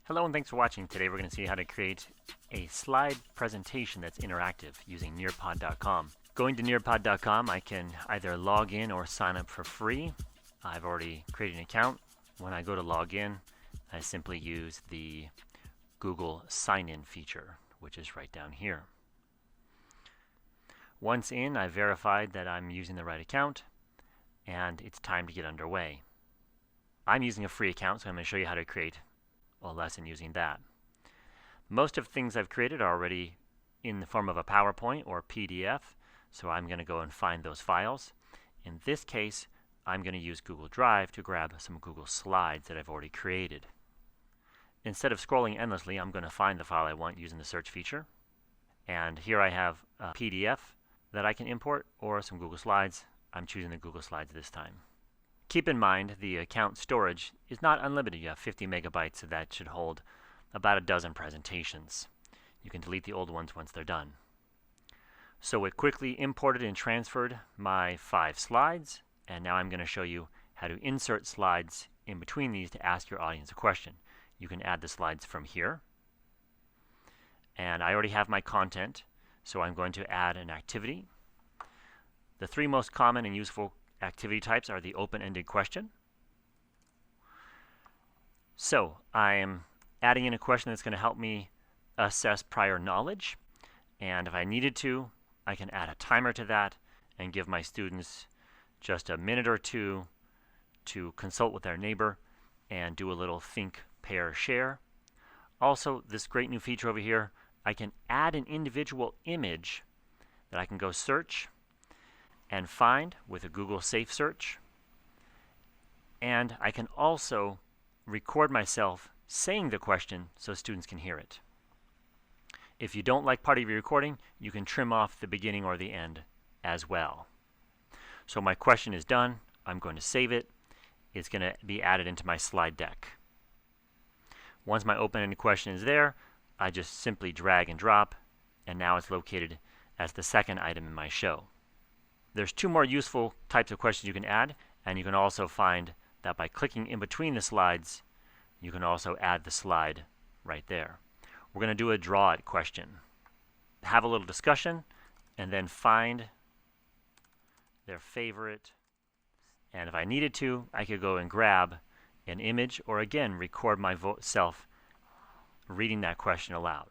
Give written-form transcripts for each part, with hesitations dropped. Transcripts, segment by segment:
Hello and thanks for watching. Today we're going to see how to create a slide presentation that's interactive using Nearpod.com. Going to Nearpod.com, I can either log in or sign up for free. I've already created an account. When I go to log in, I simply use the Google sign-in feature, which is right down here. Once in, I've verified that I'm using the right account, and it's time to get underway. I'm using a free account, so I'm going to show you how to create a lesson using that. Most of the things I've created are already in the form of a PowerPoint or PDF, so I'm going to go and find those files. In this case, I'm going to use Google Drive to grab some Google Slides that I've already created. Instead of scrolling endlessly, I'm going to find the file I want using the search feature. And here I have a PDF that I can import or some Google Slides. I'm choosing the Google Slides this time. Keep in mind the account storage is not unlimited. You have 50 megabytes, so that should hold about a dozen presentations. You can delete the old ones once they're done. So it quickly imported and transferred my 5 slides, and now I'm going to show you how to insert slides in between these to ask your audience a question. You can add the slides from here, and I already have my content, so I'm going to add an activity. The 3 most common and useful activity types are the open-ended question. So I am adding in a question that's going to help me assess prior knowledge, and if I needed to, I can add a timer to that and give my students just a minute or two to consult with their neighbor and do a little think, pair, share. Also, this great new feature over here, I can add an individual image that I can go search and find with a Google Safe Search. And I can also record myself saying the question so students can hear it. If you don't like part of your recording, you can trim off the beginning or the end as well. So my question is done. I'm going to save it. It's going to be added into my slide deck. Once my open-ended question is there, I just simply drag and drop, and now it's located as the second item in my show. There's 2 more useful types of questions you can add, and you can also find that by clicking in between the slides, you can also add the slide right there. We're going to do a draw it question. Have a little discussion, and then find their favorite. And if I needed to, I could go and grab an image, or again, record myself reading that question aloud.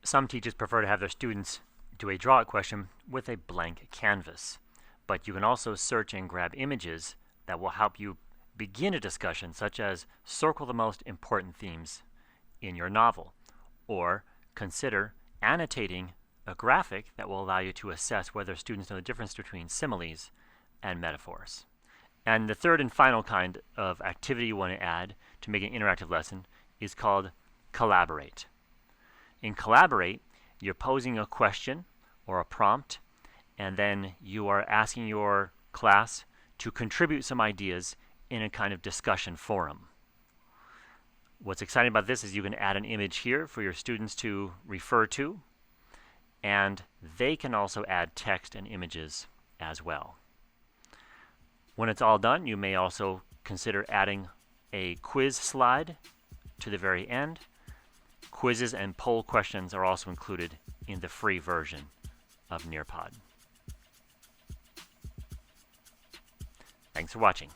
Some teachers prefer to have their students do a draw it question with a blank canvas. But you can also search and grab images that will help you begin a discussion, such as circle the most important themes in your novel, or consider annotating a graphic that will allow you to assess whether students know the difference between similes and metaphors. And the third and final kind of activity you want to add to make an interactive lesson is called collaborate. In collaborate, you're posing a question or a prompt, and then you are asking your class to contribute some ideas in a kind of discussion forum. What's exciting about this is you can add an image here for your students to refer to, and they can also add text and images as well. When it's all done, you may also consider adding a quiz slide to the very end. Quizzes and poll questions are also included in the free version of Nearpod. Thanks for watching.